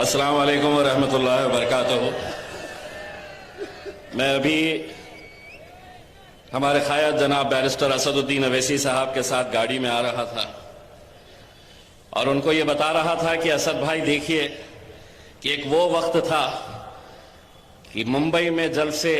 अस्सलाम वालेकुम वरहमतुल्लाहि वबरकातुहू। मैं अभी हमारे क़ायद जनाब बैरिस्टर असदुद्दीन अवैसी साहब के साथ गाड़ी में आ रहा था और उनको ये बता रहा था कि असद भाई देखिए कि एक वो वक्त था कि मुंबई में जलसे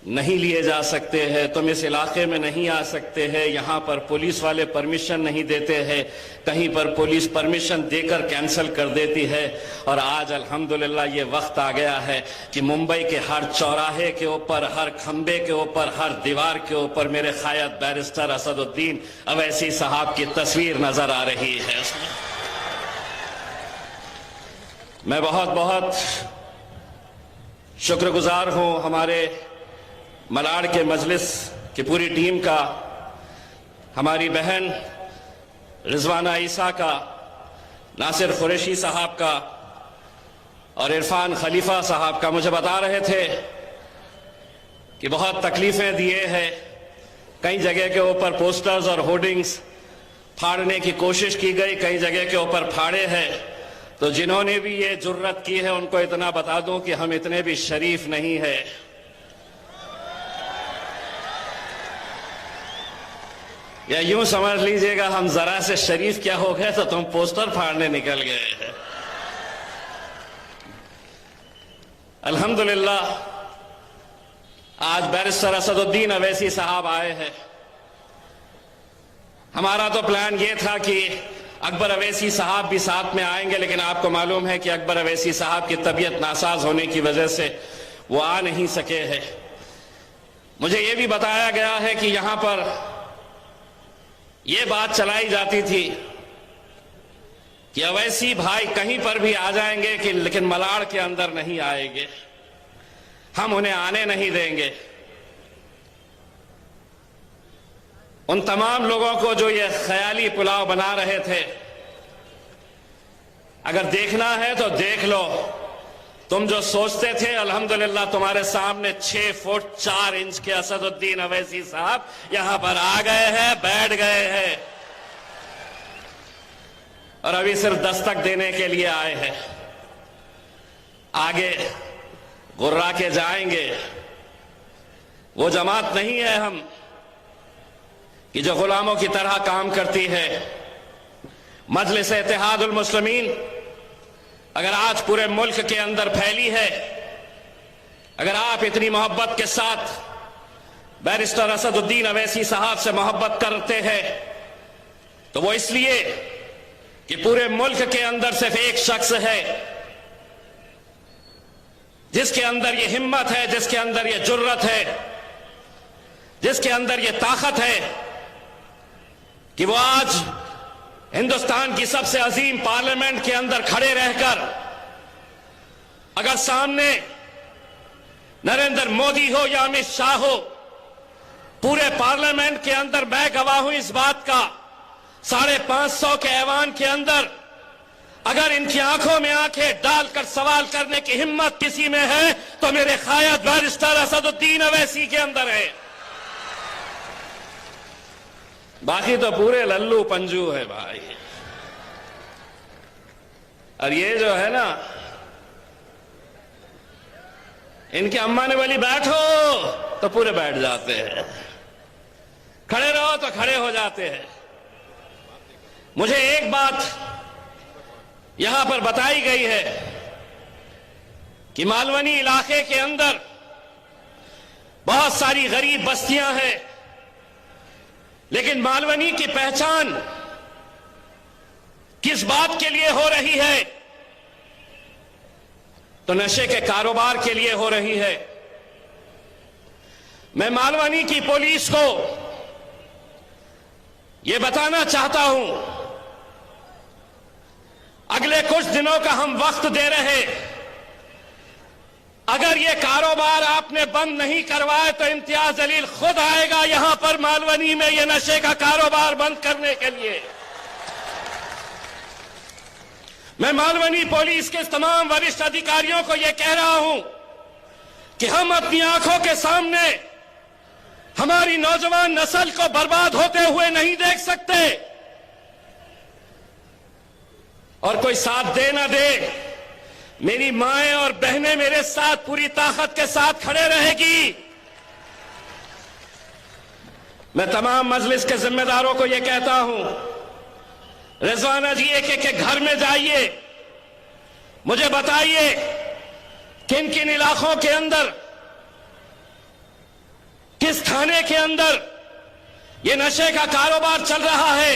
नहीं लिए जा सकते हैं, तुम इस इलाके में नहीं आ सकते हैं, यहाँ पर पुलिस वाले परमिशन नहीं देते हैं, कहीं पर पुलिस परमिशन देकर कैंसिल कर देती है। और आज अल्हम्दुलिल्लाह ये वक्त आ गया है कि मुंबई के हर चौराहे के ऊपर, हर खंबे के ऊपर, हर दीवार के ऊपर मेरे क़ायद बैरिस्टर असदुद्दीन अवैसी साहब की तस्वीर नजर आ रही है। मैं बहुत बहुत शुक्रगुजार हूँ हमारे मलाड के मजलिस की पूरी टीम का, हमारी बहन रिजवाना ईसा का, नासिर कुरैशी साहब का और इरफान खलीफा साहब का। मुझे बता रहे थे कि बहुत तकलीफें दिए हैं, कई जगह के ऊपर पोस्टर्स और होर्डिंग्स फाड़ने की कोशिश की गई, कई जगह के ऊपर फाड़े हैं। तो जिन्होंने भी ये जुर्रत की है उनको इतना बता दूं कि हम इतने भी शरीफ नहीं है। या यूं समझ लीजिएगा हम जरा से शरीफ क्या हो गए तो तुम पोस्टर फाड़ने निकल गए हैं। अल्हम्दुलिल्लाह आज बैरिस्टर असदुद्दीन अवैसी साहब आए हैं। हमारा तो प्लान ये था कि अकबर अवैसी साहब भी साथ में आएंगे, लेकिन आपको मालूम है कि अकबर अवैसी साहब की तबीयत नासाज होने की वजह से वो आ नहीं सके हैं। मुझे ये भी बताया गया है कि यहां पर यह बात चलाई जाती थी कि अवैसी भाई कहीं पर भी आ जाएंगे कि लेकिन मलाड के अंदर नहीं आएंगे, हम उन्हें आने नहीं देंगे। उन तमाम लोगों को जो ये ख्याली पुलाव बना रहे थे, अगर देखना है तो देख लो। तुम जो सोचते थे, अल्हम्दुलिल्लाह तुम्हारे सामने 6 फुट 4 इंच के असदुद्दीन अवैसी साहब यहां पर आ गए हैं, बैठ गए हैं और अभी सिर्फ दस्तक देने के लिए आए हैं। आगे गुर्रा के जाएंगे। वो जमात नहीं है हम कि जो गुलामों की तरह काम करती है। मजलिस इत्तेहादुल मुस्लिमीन अगर आज पूरे मुल्क के अंदर फैली है, अगर आप इतनी मोहब्बत के साथ बैरिस्टर असदुद्दीन अवैसी साहब से मोहब्बत करते हैं तो वो इसलिए कि पूरे मुल्क के अंदर सिर्फ एक शख्स है जिसके अंदर ये हिम्मत है, जिसके अंदर ये जुर्रत है, जिसके अंदर ये ताकत है कि वो आज हिंदुस्तान की सबसे अजीम पार्लियामेंट के अंदर खड़े रहकर अगर सामने नरेंद्र मोदी हो या अमित शाह हो, पूरे पार्लियामेंट के अंदर मैं गवाह हूं इस बात का, 550 के ऐवान के अंदर अगर इनकी आंखों में आंखें डालकर सवाल करने की हिम्मत किसी में है तो मेरे क़ायद बैरिस्टर असदुद्दीन अवैसी के अंदर है। बाकी तो पूरे लल्लू पंजू है भाई। और ये जो है ना, इनके अम्मा ने बोली बैठो तो पूरे बैठ जाते हैं, खड़े रहो तो खड़े हो जाते हैं। मुझे एक बात यहां पर बताई गई है कि मालवनी इलाके के अंदर बहुत सारी गरीब बस्तियां हैं, लेकिन मालवनी की पहचान किस बात के लिए हो रही है? तो नशे के कारोबार के लिए हो रही है। मैं मालवनी की पुलिस को यह बताना चाहता हूं, अगले कुछ दिनों का हम वक्त दे रहे, अगर ये कारोबार आपने बंद नहीं करवाए तो इम्तियाज जलील खुद आएगा यहां पर मालवनी में ये नशे का कारोबार बंद करने के लिए। मैं मालवनी पुलिस के तमाम वरिष्ठ अधिकारियों को यह कह रहा हूं कि हम अपनी आंखों के सामने हमारी नौजवान नस्ल को बर्बाद होते हुए नहीं देख सकते। और कोई साथ दे ना दे, मेरी माएं और बहनें मेरे साथ पूरी ताकत के साथ खड़े रहेगी। मैं तमाम मजलिस के जिम्मेदारों को यह कहता हूं, रिजवाना जी एक एक के घर में जाइए, मुझे बताइए किन किन इलाकों के अंदर, किस थाने के अंदर ये नशे का कारोबार चल रहा है।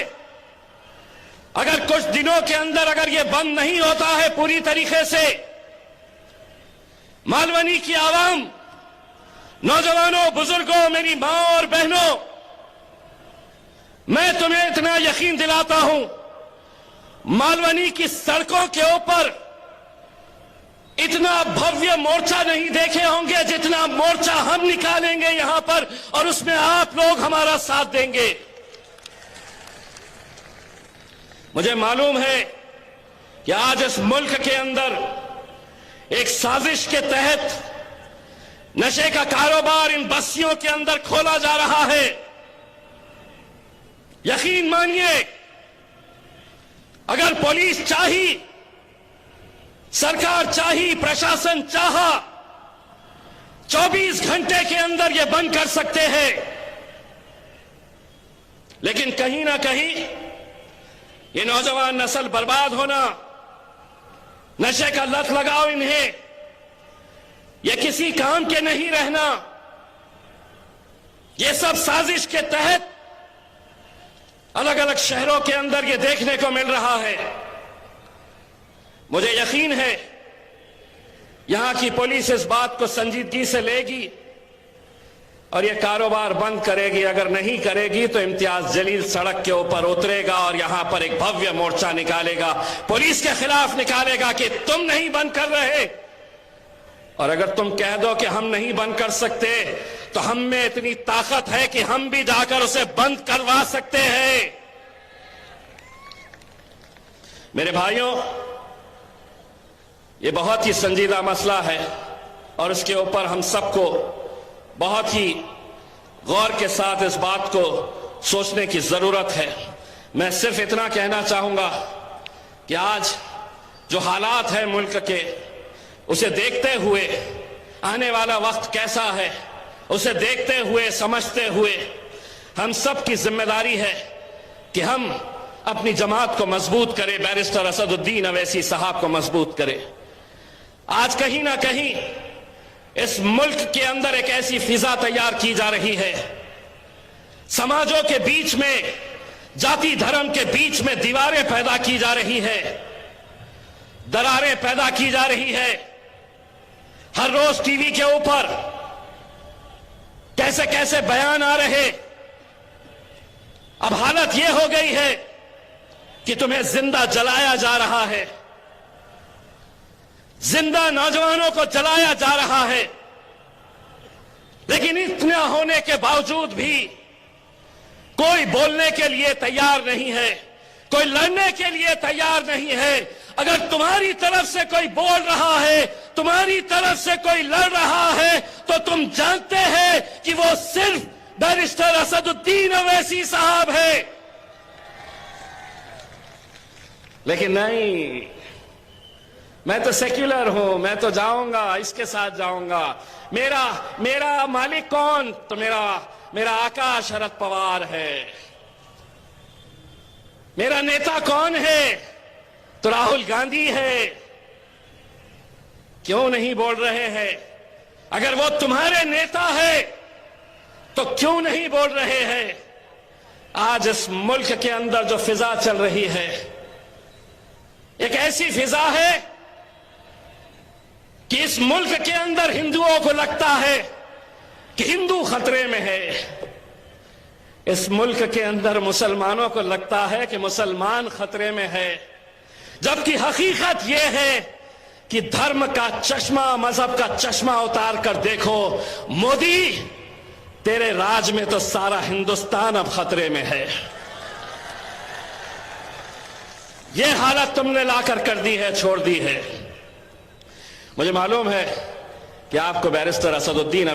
अगर कुछ दिनों के अंदर अगर ये बंद नहीं होता है पूरी तरीके से, मालवनी की आवाम, नौजवानों, बुजुर्गों, मेरी मां और बहनों, मैं तुम्हें इतना यकीन दिलाता हूं, मालवनी की सड़कों के ऊपर इतना भव्य मोर्चा नहीं देखे होंगे जितना मोर्चा हम निकालेंगे यहां पर, और उसमें आप लोग हमारा साथ देंगे। मुझे मालूम है कि आज इस मुल्क के अंदर एक साजिश के तहत नशे का कारोबार इन बस्तियों के अंदर खोला जा रहा है। यकीन मानिए, अगर पुलिस चाही, सरकार चाही, प्रशासन चाहा, 24 घंटे के अंदर यह बंद कर सकते हैं। लेकिन कहीं ना कहीं ये नौजवान नस्ल बर्बाद होना, नशे का लत लगाओ इन्हें, ये किसी काम के नहीं रहना, ये सब साजिश के तहत अलग अलग शहरों के अंदर ये देखने को मिल रहा है। मुझे यकीन है यहां की पुलिस इस बात को संजीदगी से लेगी और यह कारोबार बंद करेगी। अगर नहीं करेगी तो इम्तियाज जलील सड़क के ऊपर उतरेगा और यहां पर एक भव्य मोर्चा निकालेगा, पुलिस के खिलाफ निकालेगा कि तुम नहीं बंद कर रहे। और अगर तुम कह दो कि हम नहीं बंद कर सकते, तो हम में इतनी ताकत है कि हम भी जाकर उसे बंद करवा सकते हैं। मेरे भाइयों, ये बहुत ही संजीदा मसला है और इसके ऊपर हम सबको बहुत ही गौर के साथ इस बात को सोचने की जरूरत है। मैं सिर्फ इतना कहना चाहूंगा कि आज जो हालात है मुल्क के, उसे देखते हुए, आने वाला वक्त कैसा है उसे देखते हुए, समझते हुए, हम सब की जिम्मेदारी है कि हम अपनी जमात को मजबूत करें, बैरिस्टर असदुद्दीन अवैसी साहब को मजबूत करें। आज कहीं ना कहीं इस मुल्क के अंदर एक ऐसी फिजा तैयार की जा रही है, समाजों के बीच में, जाति धर्म के बीच में दीवारें पैदा की जा रही है, दरारें पैदा की जा रही है। हर रोज टीवी के ऊपर कैसे कैसे बयान आ रहे। अब हालत यह हो गई है कि तुम्हें जिंदा जलाया जा रहा है, जिंदा नौजवानों को जलाया जा रहा है। लेकिन इतना होने के बावजूद भी कोई बोलने के लिए तैयार नहीं है, कोई लड़ने के लिए तैयार नहीं है। अगर तुम्हारी तरफ से कोई बोल रहा है, तुम्हारी तरफ से कोई लड़ रहा है, तो तुम जानते हैं कि वो सिर्फ बैरिस्टर असदुद्दीन अवैसी साहब है। लेकिन नहीं, मैं तो सेक्युलर हूं, मैं तो जाऊंगा, इसके साथ जाऊंगा। मेरा मालिक कौन? तो मेरा आका शरद पवार है। मेरा नेता कौन है? तो राहुल गांधी है। क्यों नहीं बोल रहे हैं? अगर वो तुम्हारे नेता है तो क्यों नहीं बोल रहे हैं? आज इस मुल्क के अंदर जो फिजा चल रही है, एक ऐसी फिजा है कि इस मुल्क के अंदर हिंदुओं को लगता है कि हिंदू खतरे में है। इस मुल्क के अंदर मुसलमानों को लगता है कि मुसलमान खतरे में है। जबकि हकीकत यह है कि धर्म का चश्मा, मजहब का चश्मा उतार कर देखो, मोदी, तेरे राज में तो सारा हिंदुस्तान अब खतरे में है। यह हालत तुमने लाकर कर दी है, छोड़ दी है। मुझे मालूम है कि आपको बैरिस्टर असदुद्दीन